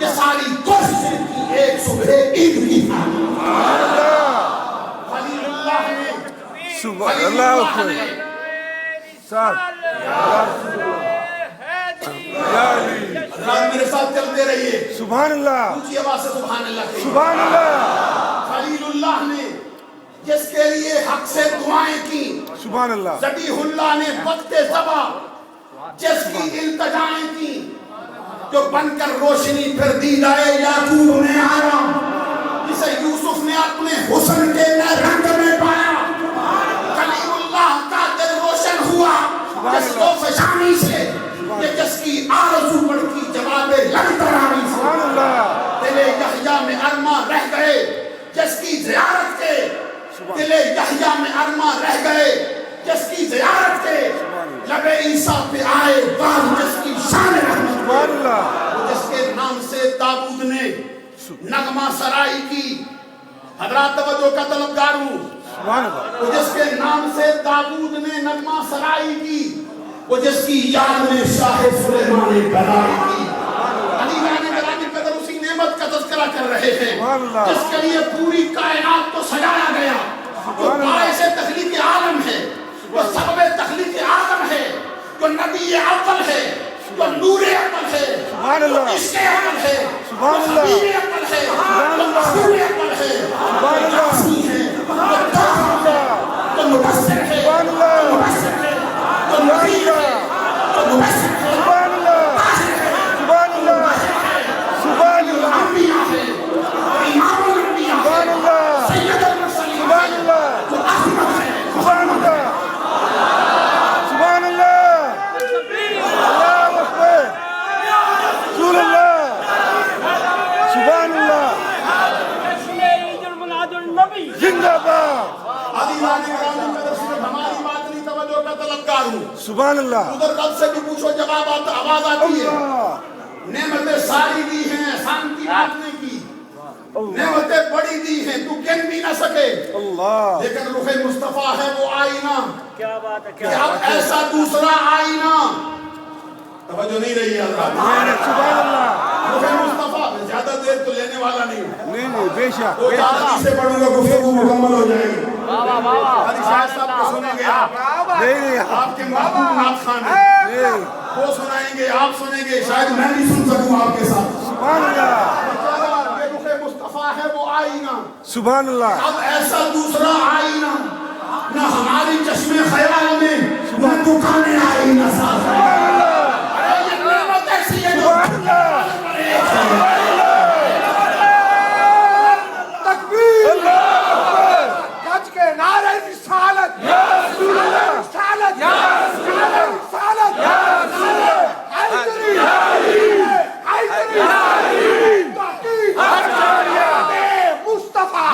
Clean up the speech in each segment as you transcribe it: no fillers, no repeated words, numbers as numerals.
یہ ساری کوشش کی ایک صبح عید کی تھا. خلیل اللہ نے میرے ساتھ چلتے رہیے. سبحان اللہ. اونچی آواز سے سبحان اللہ کہیے. سبحان اللہ. خلیل اللہ نے جس کے لیے حق سے دعائیں کی. سبحان اللہ. ذبیح اللہ نے وقت ذبح جس کی التجائیں کی، جو بن کر روشنی پھر دیدائے یعقوب میں آیا، جسے یوسف نے اپنے حسن کے رنگ میں پایا. خلیل اللہ کا دل روشن ہوا جس کو فشانی سے، کہ جس کی آرزو بڑھ کی جواب لگ تراوی سے. دل یحییٰ میں ارماں رہ گئے جس کی زیارت کے. دل یحییٰ میں ارماں رہ گئے جس کی زیارت کے. لب عیسیٰ پہ آئے بعد جس کی شان رحمت. جس کے نام سے داؤد نے نغمہ سرائی کی. حضرات توجہ کا طلبگار ہوں. وہ جس کے نام سے داؤد نے نغمہ سرائی کی، وہ جس کی یاد میں شاہ سلیمان نے بنائی کی. علی رانے گرامی قدر اسی نعمت کا تذکرہ کر رہے ہیں جس کے لیے پوری کائنات کو سجایا گیا، جو باعث تخلیق عالم ہے، جو سبب تخلیق عالم ہے، جو نبی اول ہے، جو نور اول ہے، جو عشق اول ہے، جو حبیب اول ہے، جو محبوب اول ہے، جو جاسی ہے، جو جاہد ہے، جو مبشر ہے، جو مبشر ہے، جو نذیر ہے، جو مبشر ہے، طاہر ہے، جو انبیاء ہے، امام الانبیاء ہے، سید المرسلین ہے، جو احمد ہے. سبحان اللہ. ادھر قلب سے بھی پوچھو جواب آواز آتی ہے. نعمتیں ساری دی ہیں، احسان کی بات نہیں کی. نعمتیں بڑی دی ہیں تو گن بھی نہ سکے. لیکن رخ مصطفیٰ ہے وہ آئینہ. کیا بات ہے. کہ اب ایسا دوسرا آئینہ. توجہ نہیں رہی ہے حضرات. سبحان اللہ. رخ مصطفیٰ زیادہ دیر تو لینے والا نہیں. نہیں بے شک. دو چار حدیثیں پڑھوں گا گفتگو مکمل ہو جائے گی. حاجی شاہد صاحب کو سنیں گے آپ. آپ کے محبوب نعت خان ہیں، وہ سنائیں گے، آپ سنیں گے. شاید میں نہیں سن سکوں آپ کے ساتھ. سبحان اللہ. یہ رخ مصطفیٰ ہے وہ آئینہ. سبحان اللہ. اب ایسا دوسرا آئینہ نہ ہماری چشم خیال میں نہ دکھانے آئینہ ساز ہے. ارے یہ نعمت ایسی ہے جو تکبیر. گج کے نعرہ رسالت، یا رسول اللہ، رسالت، یا رسول اللہ، رسالت، یا رسول اللہ، حیدری، حیدری، تحقیق، مصطفیٰ،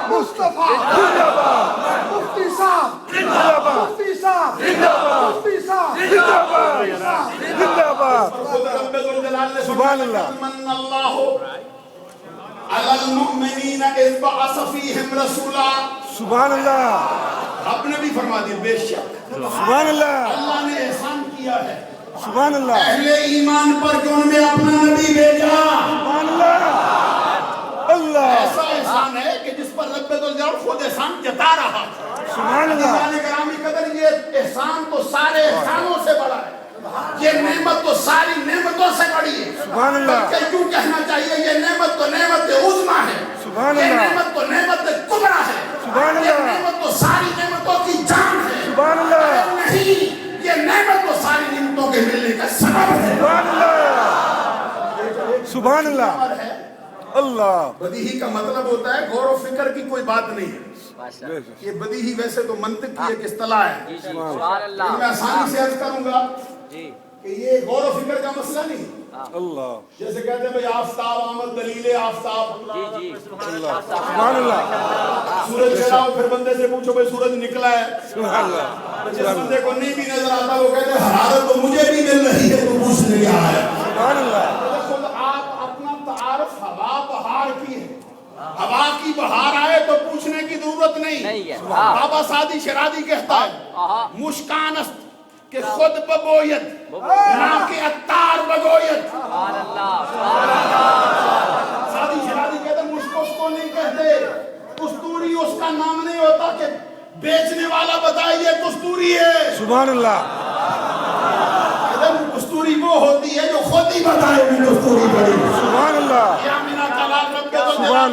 مصطفیٰ، مفتی صاحب، مفتی صاحب، مفتی صاحب، سبحان اللہ. من اللہ علی المؤمنین اذ بعث فیہم رسولا. سبحان اللہ. آپ نے بھی فرما دیا بے شک سبحان اللہ. اللہ نے احسان کیا ہے سبحان اللہ. اہل ایمان پر کہ ان میں اپنا نبی بھیجا. سبحان اللہ. اللہ. ایسا احسان ہے کہ جس پر رب الجلال خود احسان جتا رہا. سبحان اللہ. گرامی قدر یہ احسان تو سارے احسانوں سے بڑا ہے. یہ نعمت تو ساری نعمتوں سے بڑی ہے. سبحان اللہ. بلکہ یوں کہنا چاہیے یہ نعمت تو نعمت عظمیٰ ہے. سبحان یہ اللہ. نعمت تو نعمت کبریٰ ہے. سبحان یہ اللہ. نعمت تو ساری نعمتوں کی جان ہے. سبحان اللہ. نہیں، یہ نعمت تو ساری نعمتوں کے ملنے کا سبب ہے. سبحان اللہ. سبحان اللہ. اللہ. بدیہی کا مطلب ہوتا ہے غور و فکر کی کوئی بات نہیں ہے. یہ بدیہی ویسے تو منطق کی ایک اصطلاح ہے. میں آسانی سے عرض کروں گا کہ یہ غور و فکر کا مسئلہ نہیں. اللہ. جیسے کہتے ہیں بھئی آفتاب آمد دلیل آفتاب. سبحان اللہ. سورج چڑھا ہو، پھر بندے سے پوچھو بھئی سورج نکلا ہے. سبحان اللہ. جس بندے کو نہیں بھی نظر آتا وہ کہتے ہیں حرارت تو مجھے بھی مل رہی ہے تو پوچھنے کیا ہے. سبحان اللہ. خود آپ اپنا تعارف ہوا بہار کی ہے. ہوا کی بہار آئے تو پوچھنے کی ضرورت نہیں. بابا سعدی شرادی کہتا ہے مشکان است کہ خود بگوید نا کہ اتار بگوید.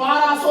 1200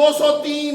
203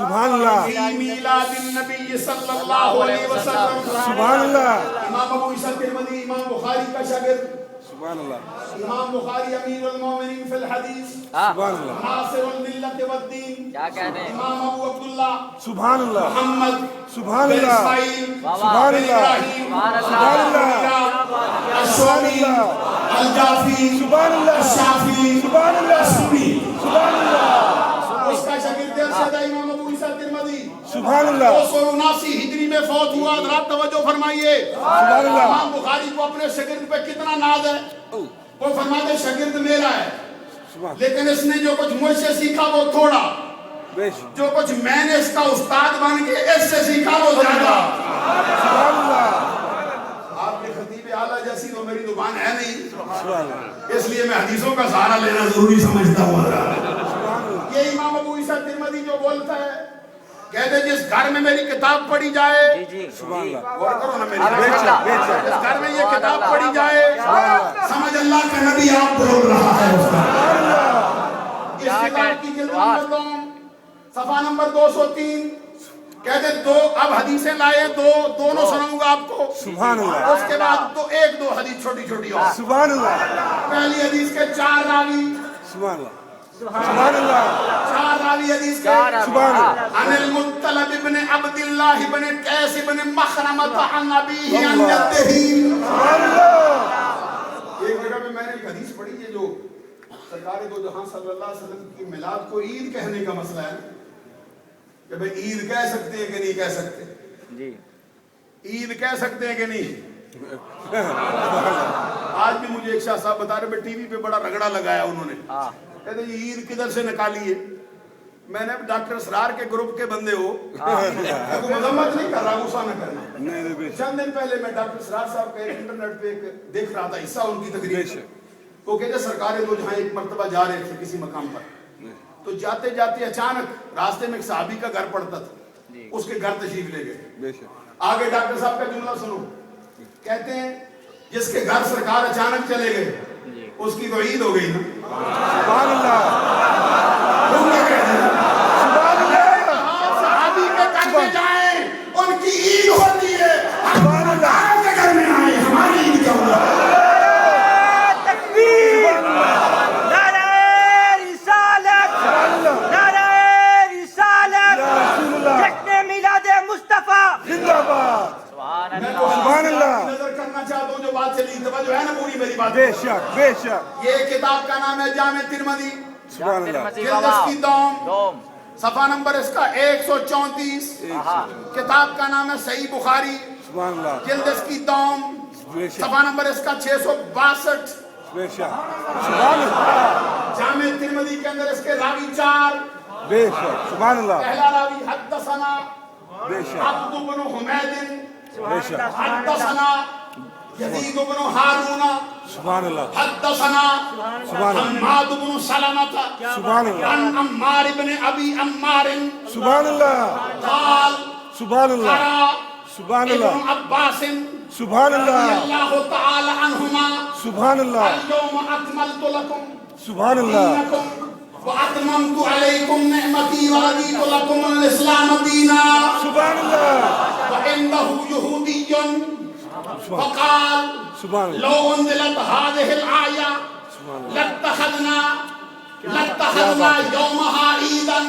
سبحان اللہ فی میلاد النبی صلی اللہ علیہ وسلم. سبحان اللہ امام ابو عیسیٰ ترمذی امام بخاری کا شاگرد. سبحان اللہ امام بخاری امیر المومنین فی الحدیث, سبحان اللہ ناصر الملت والدین. کیا کہتے ہیں؟ امام ابو عبداللہ سبحان اللہ محمد سبحان بن اللہ اسماعیل سبحان بن اللہ ابراہیم سبحان اللہ الشامی الجعفی سبحان اللہ الشافعی سبحان اللہ السنی. سبحان اللہ اس کا شاگرد ارشد امام ابو عیسیٰ ترمذی سبحان اللہ 279 ہجری میں فوت ہوا. حضرات توجہ فرمائیے. سبحان اللہ امام بخاری کو اپنے شاگرد پہ کتنا ناز ہے. وہ فرماتے شاگرد میرا ہے, سبحان لیکن اس نے جو کچھ مجھ سے سیکھا وہ تھوڑا, بے شک جو کچھ میں نے اس کا استاد بن کے اس سے سیکھا وہ زیادہ. سبحان اللہ آپ کے خطیب اعلیٰ جیسی تو میری زبان ہے نہیں, سبحان اللہ اس لیے میں حدیثوں کا سہارا لینا ضروری سمجھتا ہوں. سبحان اللہ یہ امام ابو عیسیٰ ترمذی جو بولتا ہے, کہتے ہیں جس گھر میں میری کتاب پڑھی جائے, سبحان اللہ غور کرو نا میری بے بات. شک بے شک جس گھر میں یہ کتاب پڑھی جائے, اللہ سمجھ اللہ کا نبی آپ بول رہا ہے. اس کا سبحان اللہ اس کتاب کی جلد نمبر 2 صفحہ نمبر 203 کہتے ہیں دو, اب حدیثیں لائے دونوں سناؤں گا آپ کو. سبحان اللہ اس کے بعد تو ایک دو حدیث چھوٹی چھوٹی اور. سبحان اللہ پہلی حدیث کے 4 راوی, سبحان اللہ سبحان اللہ 4 راوی حدیث کے. سبحان اللہ عن المطلب ابن عبد اللہ ابن قیس ابن مخرمۃ عن ابیہ عن جدہ. سبحان اللہ ایک جگہ میں نے ایک حدیث پڑھی ہے جو سرکار دو جہاں صلی اللہ علیہ وسلم کی میلاد کو عید کہنے کا مسئلہ ہے کہ بھئی عید کہہ سکتے ہیں کہ نہیں کہہ سکتے. جی عید کہہ سکتے ہیں کہ نہیں. آج بھی مجھے ایک شاہ صاحب بتا رہے ہیں ٹی وی پہ بڑا رگڑا لگایا انہوں نے. کہتے ہیں یہ عید کدھر سے نکالی ہے. میں نے ڈاکٹر اسرار کے گروپ کے بندے ہو, میں کو مذمت نہیں کر رہا, غصہ نہ کرنا. نہیں نہیں بے شک چند دن پہلے میں ڈاکٹر اسرار صاحب کا انٹرنیٹ پہ ایک دیکھ رہا تھا حصہ ان کی تقریر. وہ کہتے سرکار دو جہاں ایک مرتبہ جا رہے تھے کسی مقام پر, تو جاتے جاتے اچانک راستے میں ایک صحابی کا گھر پڑتا تھا, اس کے گھر تشریف لے گئے. بے شک آگے ڈاکٹر صاحب کا جملہ سنو, کہتے ہیں جس کے گھر سرکار اچانک چلے گئے اس کی تو عید ہو گئی نا. سبحان اللہ وہ کیا کہتے ہیں سبحان اللہ صحابی کے گھر میں جائیں ان کی عید ہوتی ہے, سبحان اللہ ہم کے گھر میں آئے ہماری عید کیا ہوگا. سبحان اللہ نظر کرنا چاہتا ہوں جو بات چلی, توجہ ہے نا پوری میری بات. بے شک بے شک یہ کتاب کا نام ہے جامع ترمذی, سبحان اللہ جلد اس کی دوم, صفحہ نمبر اس کا 134. کتاب کا نام ہے صحیح بخاری, سبحان اللہ جلد اس کی دوم, بے شک صفحہ نمبر اس کا 662. بے شک سبحان اللہ جامع ترمذی کے اندر اس کے راوی 4. بے شک سبحان اللہ پہلا راوی حدثنا بے شک عبد بن حمید, بے شک حدثنا یزید بن ہارون, سبحان اللہ حدثنا سبحان اللہ حماد بن سلمہ سبحان اللہ عن عمار بن ابی عمار سبحان اللہ قال سبحان اللہ قرأ سبحان ابن اللہ عباس سبحان رضی اللہ اللہ تعالی عنہما سبحان اللہ اليوم اکملت لکم سبحان اللہ دینکم واتممت علیکم نعمتی ورضیت لکم الاسلام دینا. سبحان اللہ وعنده یہودی فقال سبحان اللہ لو انزلت هذه الآية لاتخذنا يومها عيدا.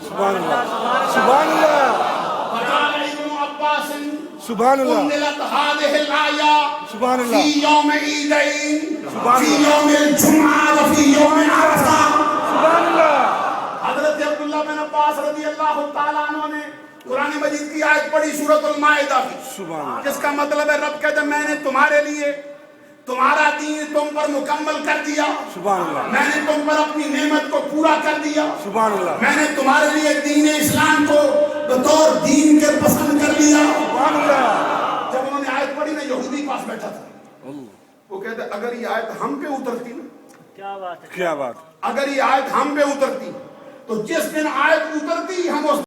سبحان اللہ سبحان اللہ فقال ابن عباس سبحان اللہ انزلت هذه الآية سبحان في اللہ يوم عيدين, سبحان في اللہ يوم الجمعة وفي يوم عرفة. سبحان اللہ حضرت عبداللہ بن عباس رضی اللہ تعالیٰ عنہ نے قرآن مجید کی آیت پڑھی سورۃ المائدہ کی, سبحان اللہ جس کا مطلب ہے رب کہتا ہے میں نے تمہارے لیے تمہارا دین تم پر مکمل کر دیا, سبحان اللہ میں نے تم پر اپنی نعمت کو پورا کر دیا, سبحان اللہ میں نے تمہارے لیے دین اسلام کو بطور دین کے پسند کر لیا. سبحان اللہ جب انہوں نے آیت پڑھی نا یہودی پاس بیٹھا تھا, وہ کہتے ہیں اگر یہ آیت ہم پہ اترتی نا, کیا بات اگر یہ آیت ہم پہ اترتی تو جس دن آیت اترتی ہم اس